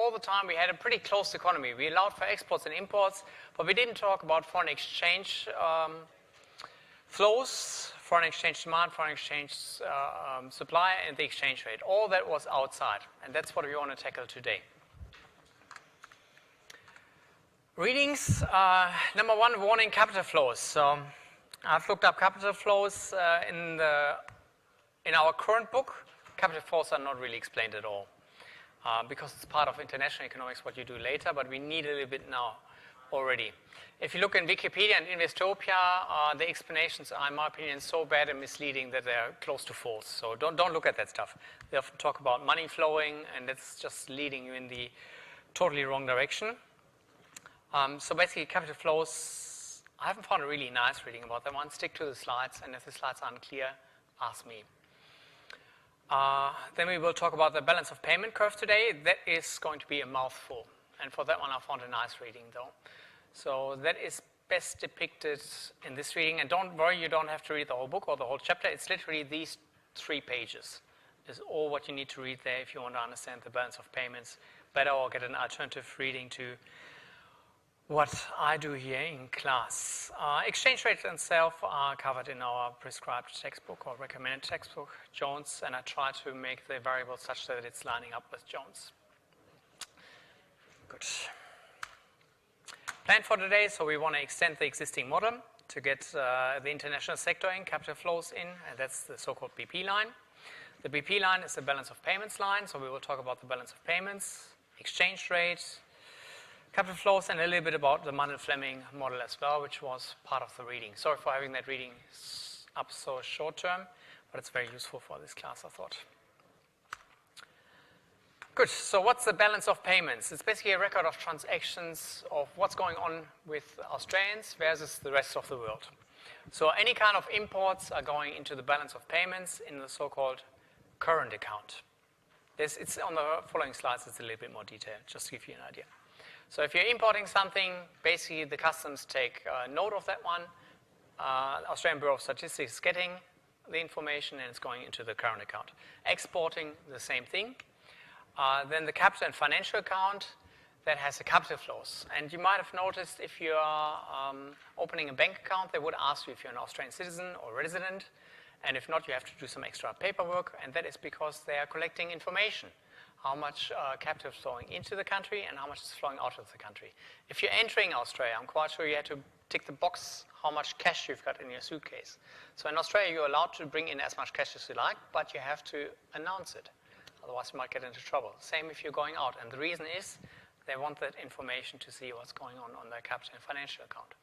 all the time we had a pretty closed economy. We allowed for exports and imports, but we didn't talk about foreign exchange flows, foreign exchange demand, foreign exchange supply, and the exchange rate. All that was outside, and that's what we want to tackle today. Readings, number one, warning capital flows. So I've looked up capital flows in our current book. Capital flows are not really explained at all because it's part of international economics, what you do later, but we need a little bit now already. If you look in Wikipedia and Investopia, the explanations are, in my opinion, so bad and misleading that they're close to false. So don't look at that stuff. They often talk about money flowing, and that's just leading you in the totally wrong direction. So basically, capital flows, I haven't found a really nice reading about that one. Stick to the slides, and if the slides aren't clear, ask me. Then we will talk about the balance of payment curve today. That is going to be a mouthful. And for that one, I found a nice reading, though. So that is best depicted in this reading. And don't worry, you don't have to read the whole book or the whole chapter. It's literally these 3 pages. Is all what you need to read there if you want to understand the balance of payments better or get an alternative reading to what I do here in class. Exchange rates themselves are covered in our prescribed textbook or recommended textbook, Jones, and I try to make the variables such that it's lining up with Jones. Good. Plan for today, so we want to extend the existing model to get the international sector in, capital flows in, and that's the so-called BP line. The BP line is the balance of payments line, so we will talk about the balance of payments, exchange rate, capital flows, and a little bit about the Mandel-Fleming model as well, which was part of the reading. Sorry for having that reading up so short term, but it's very useful for this class, I thought. Good, so what's the balance of payments? It's basically a record of transactions of what's going on with Australians versus the rest of the world. So any kind of imports are going into the balance of payments in the so-called current account. It's on the following slides, it's a little bit more detailed, just to give you an idea. So if you're importing something, basically the customs take note of that one. Australian Bureau of Statistics is getting the information and it's going into the current account. Exporting, the same thing. Then the capital and financial account that has the capital flows. And you might have noticed if you are opening a bank account, they would ask you if you're an Australian citizen or resident. And if not, you have to do some extra paperwork. And that is because they are collecting information. How much capital is flowing into the country and how much is flowing out of the country. If you're entering Australia, I'm quite sure you have to tick the box how much cash you've got in your suitcase. So in Australia, you're allowed to bring in as much cash as you like, but you have to announce it. Otherwise, you might get into trouble. Same if you're going out. And the reason is they want that information to see what's going on their capital and financial account.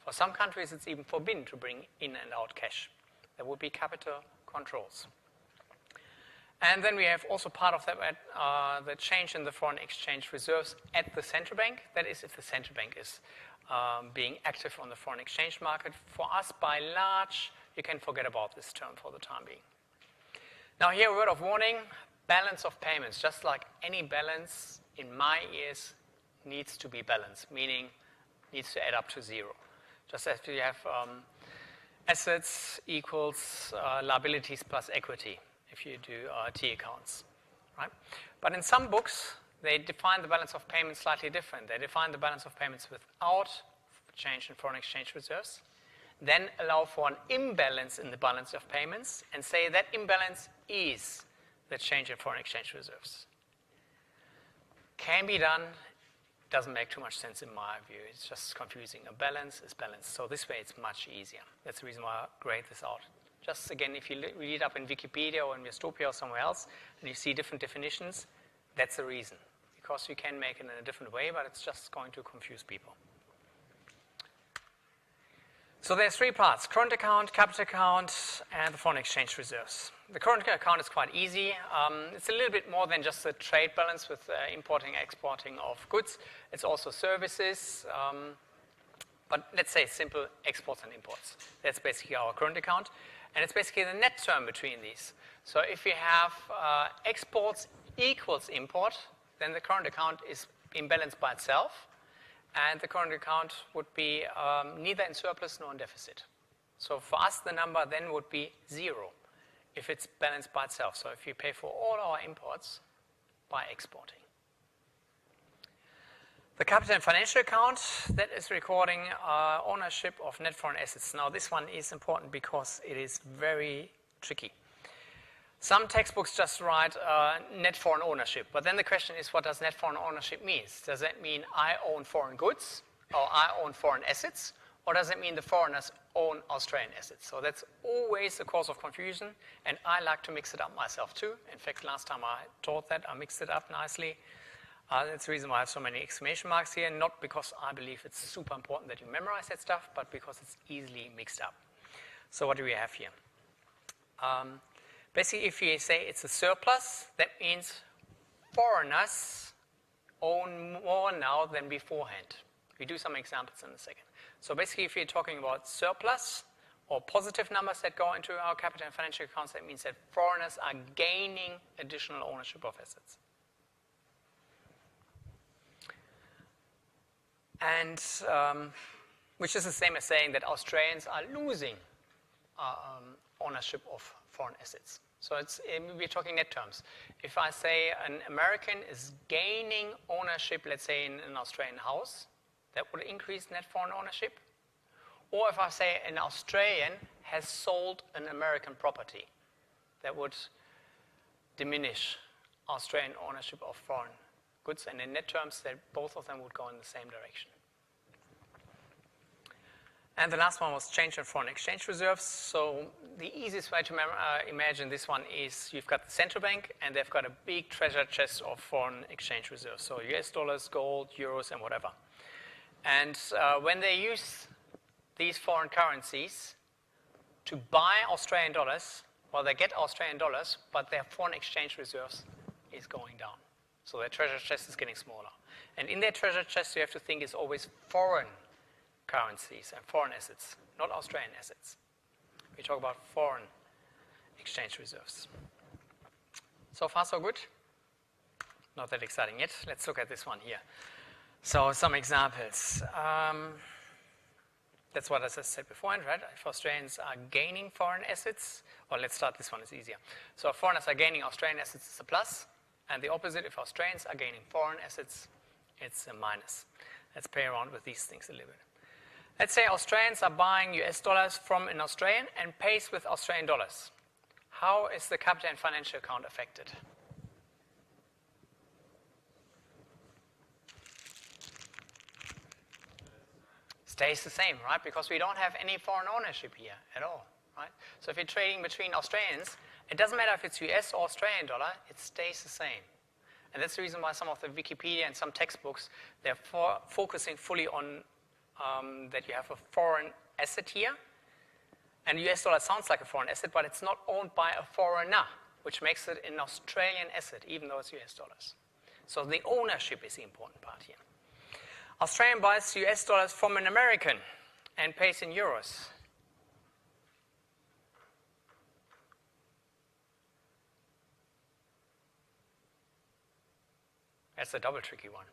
For some countries, it's even forbidden to bring in and out cash. There would be capital controls. And then we have also part of that, the change in the foreign exchange reserves at the central bank. That is, if the central bank is being active on the foreign exchange market. For us, by and large, you can forget about this term for the time being. Now here, a word of warning, balance of payments. Just like any balance, in my ears, needs to be balanced, meaning needs to add up to 0. Just as you have assets equals liabilities plus equity, if you do T accounts, right? But in some books, they define the balance of payments slightly different. They define the balance of payments without change in foreign exchange reserves, then allow for an imbalance in the balance of payments, and say that imbalance is the change in foreign exchange reserves. Can be done, doesn't make too much sense in my view. It's just confusing. A balance is balanced. So this way it's much easier. That's the reason why I grade this out. Just again, if you read it up in Wikipedia or in Investopia or somewhere else, and you see different definitions, that's the reason. Because you can make it in a different way, but it's just going to confuse people. So there's 3 parts: current account, capital account, and the foreign exchange reserves. The current account is quite easy. It's a little bit more than just the trade balance with importing, exporting of goods. It's also services. But let's say simple exports and imports. That's basically our current account. And it's basically the net term between these. So if you have exports equals import, then the current account is imbalanced by itself. And the current account would be neither in surplus nor in deficit. So for us, the number then would be 0 if it's balanced by itself. So if you pay for all our imports by exporting. The capital and financial account, that is recording ownership of net foreign assets. Now this one is important because it is very tricky. Some textbooks just write net foreign ownership, but then the question is, what does net foreign ownership mean? Does that mean I own foreign goods, or I own foreign assets, or does it mean the foreigners own Australian assets? So that's always a cause of confusion, and I like to mix it up myself too. In fact, last time I taught that, I mixed it up nicely. That's the reason why I have so many exclamation marks here, not because I believe it's super important that you memorize that stuff, but because it's easily mixed up. So what do we have here? Basically, if you say it's a surplus, that means foreigners own more now than beforehand. We do some examples in a second. So basically, if you're talking about surplus or positive numbers that go into our capital and financial accounts, that means that foreigners are gaining additional ownership of assets. And which is the same as saying that Australians are losing ownership of foreign assets. So we're talking net terms. If I say an American is gaining ownership, let's say in an Australian house, that would increase net foreign ownership. Or if I say an Australian has sold an American property, that would diminish Australian ownership of foreign goods, and in net terms, that both of them would go in the same direction. And the last one was change in foreign exchange reserves. So the easiest way to imagine this one is you've got the central bank, and they've got a big treasure chest of foreign exchange reserves. So US dollars, gold, euros, and whatever. And when they use these foreign currencies to buy Australian dollars, well, they get Australian dollars, but their foreign exchange reserves is going down. So their treasure chest is getting smaller. And in their treasure chest, you have to think is always foreign currencies and foreign assets, not Australian assets. We talk about foreign exchange reserves. So far, so good? Not that exciting yet. Let's look at this one here. So some examples. That's what I just said beforehand, right? If Australians are gaining foreign assets, well, let's start this one, it's easier. So if foreigners are gaining Australian assets, it's a plus. And the opposite, if Australians are gaining foreign assets, it's a minus. Let's play around with these things a little bit. Let's say Australians are buying US dollars from an Australian and pays with Australian dollars. How is the capital and financial account affected? Stays the same, right? Because we don't have any foreign ownership here at all, right? So if you're trading between Australians, it doesn't matter if it's US or Australian dollar, it stays the same. And that's the reason why some of the Wikipedia and some textbooks, they're focusing fully on that you have a foreign asset here. And US dollar sounds like a foreign asset, but it's not owned by a foreigner, which makes it an Australian asset, even though it's US dollars. So the ownership is the important part here. Australian buys US dollars from an American and pays in euros. That's a double tricky one.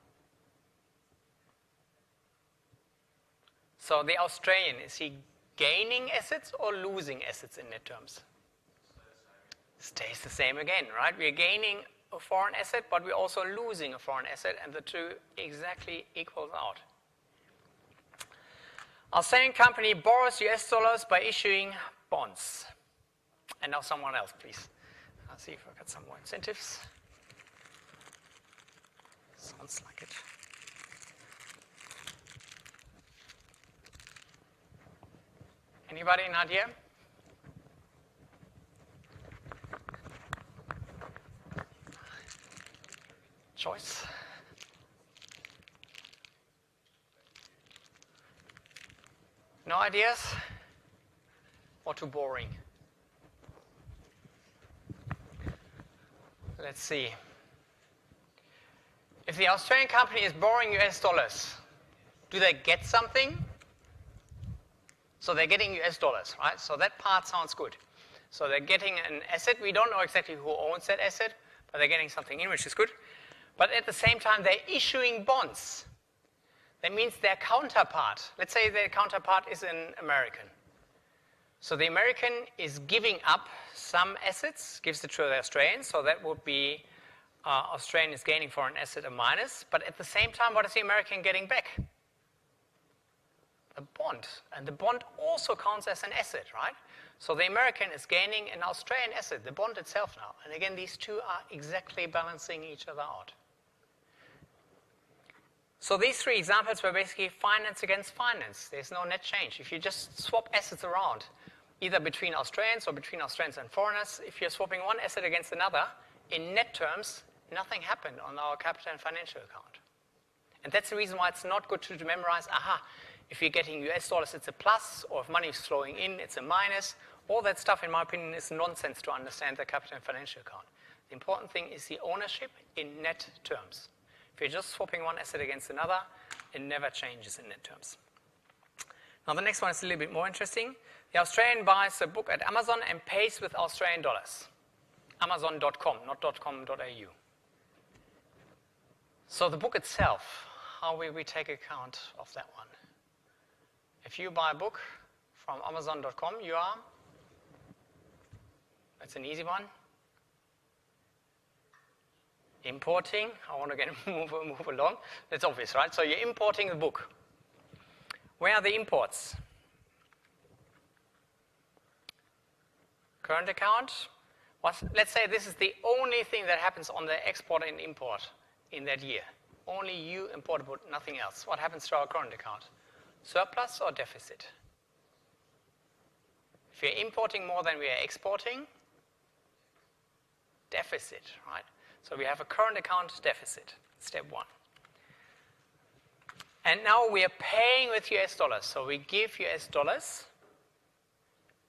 So the Australian, is he gaining assets or losing assets in net terms? Stays the same again, right? We're gaining a foreign asset, but we're also losing a foreign asset, and the two exactly equals out. Australian company borrows US dollars by issuing bonds. And now someone else, please. I'll see if I've got some more incentives. Sounds like it. Anybody an idea? Choice? No ideas? Or too boring? Let's see. If the Australian company is borrowing US dollars, do they get something? So they're getting US dollars, right? So that part sounds good. So they're getting an asset. We don't know exactly who owns that asset, but they're getting something in, which is good. But at the same time, they're issuing bonds. That means their counterpart, let's say their counterpart is an American. So the American is giving up some assets, gives it to the Australian, so that would be Australian is gaining for an asset a minus, but at the same time, what is the American getting back? A bond. And the bond also counts as an asset, right? So the American is gaining an Australian asset, the bond itself now. And again, these two are exactly balancing each other out. So these three examples were basically finance against finance. There's no net change. If you just swap assets around, either between Australians or between Australians and foreigners, if you're swapping one asset against another, in net terms, nothing happened on our capital and financial account. And that's the reason why it's not good to memorize, if you're getting US dollars, it's a plus, or if money is flowing in, it's a minus. All that stuff, in my opinion, is nonsense to understand the capital and financial account. The important thing is the ownership in net terms. If you're just swapping one asset against another, it never changes in net terms. Now the next one is a little bit more interesting. The Australian buys a book at Amazon and pays with Australian dollars. Amazon.com, not .com.au. So the book itself, how will we take account of that one? If you buy a book from Amazon.com, that's an easy one. Importing, I want to move along. That's obvious, right? So you're importing the book. Where are the imports? Current account. Let's say this is the only thing that happens on the export and import in that year. Only you import a book, nothing else. What happens to our current account? Surplus or deficit? If you're importing more than we are exporting, deficit, right? So we have a current account deficit, step one. And now we are paying with US dollars. So we give US dollars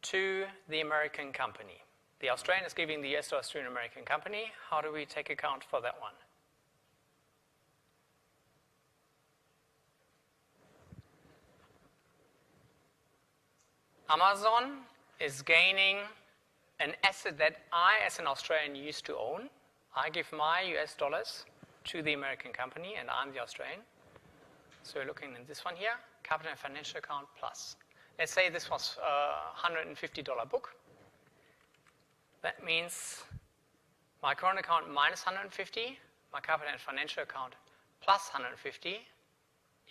to the American company. The Australian is giving the US dollars to an American company. How do we take account for that one? Amazon is gaining an asset that I, as an Australian, used to own. I give my US dollars to the American company, and I'm the Australian. So we're looking at this one here, capital and financial account plus. Let's say this was a $150 book. That means my current account minus 150, my capital and financial account plus 150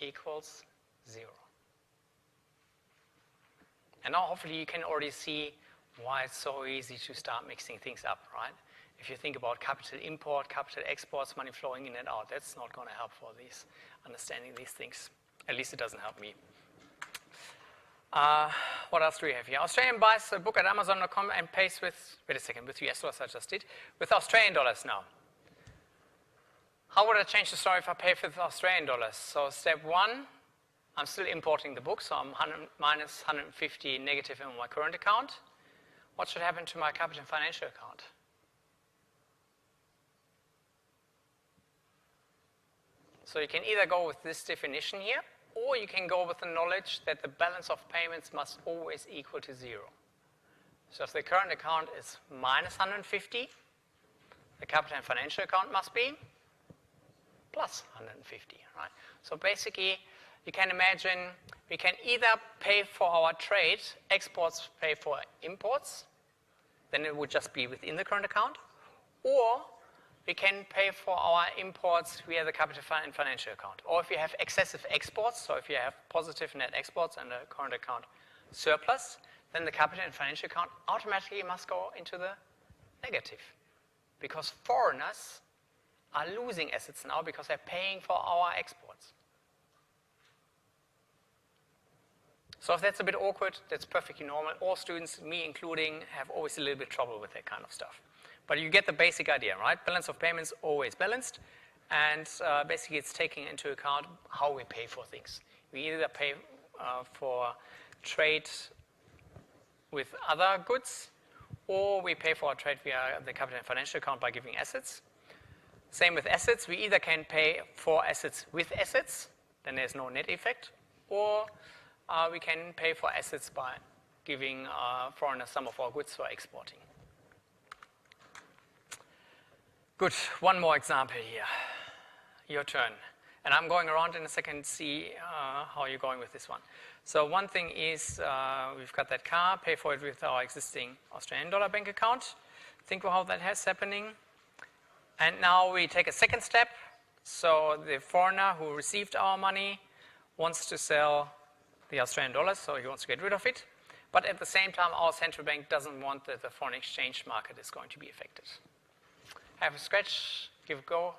equals 0. And now hopefully you can already see why it's so easy to start mixing things up, right? If you think about capital import, capital exports, money flowing in and out, that's not going to help for understanding these things. At least it doesn't help me. What else do we have here? Australian buys a book at Amazon.com and pays with, wait a second, with US dollars I just did, with Australian dollars now. How would I change the story if I pay with Australian dollars? So step one, I'm still importing the book, so I'm minus 150 negative in my current account. What should happen to my capital and financial account? So you can either go with this definition here, or you can go with the knowledge that the balance of payments must always equal to 0. So if the current account is minus 150, the capital and financial account must be plus 150, right? So basically, you can imagine we can either pay for our trade, exports pay for imports, then it would just be within the current account, or we can pay for our imports via the capital and financial account. Or if you have excessive exports, so if you have positive net exports and a current account surplus, then the capital and financial account automatically must go into the negative. Because foreigners are losing assets now because they're paying for our exports. So if that's a bit awkward, that's perfectly normal. All students, me including, have always a little bit of trouble with that kind of stuff. But you get the basic idea, right? Balance of payments always balanced, and basically it's taking into account how we pay for things. We either pay for trade with other goods, or we pay for our trade via the capital and financial account by giving assets. Same with assets. We either can pay for assets with assets, then there's no net effect, or we can pay for assets by giving foreigners some of our goods for exporting. Good, one more example here. Your turn. And I'm going around in a second to see how you're going with this one. So one thing is we've got that car, pay for it with our existing Australian dollar bank account. Think of how that is happening. And now we take a second step. So the foreigner who received our money wants to sell the Australian dollars, so he wants to get rid of it. But at the same time, our central bank doesn't want that the foreign exchange market is going to be affected. Have a scratch, give a go,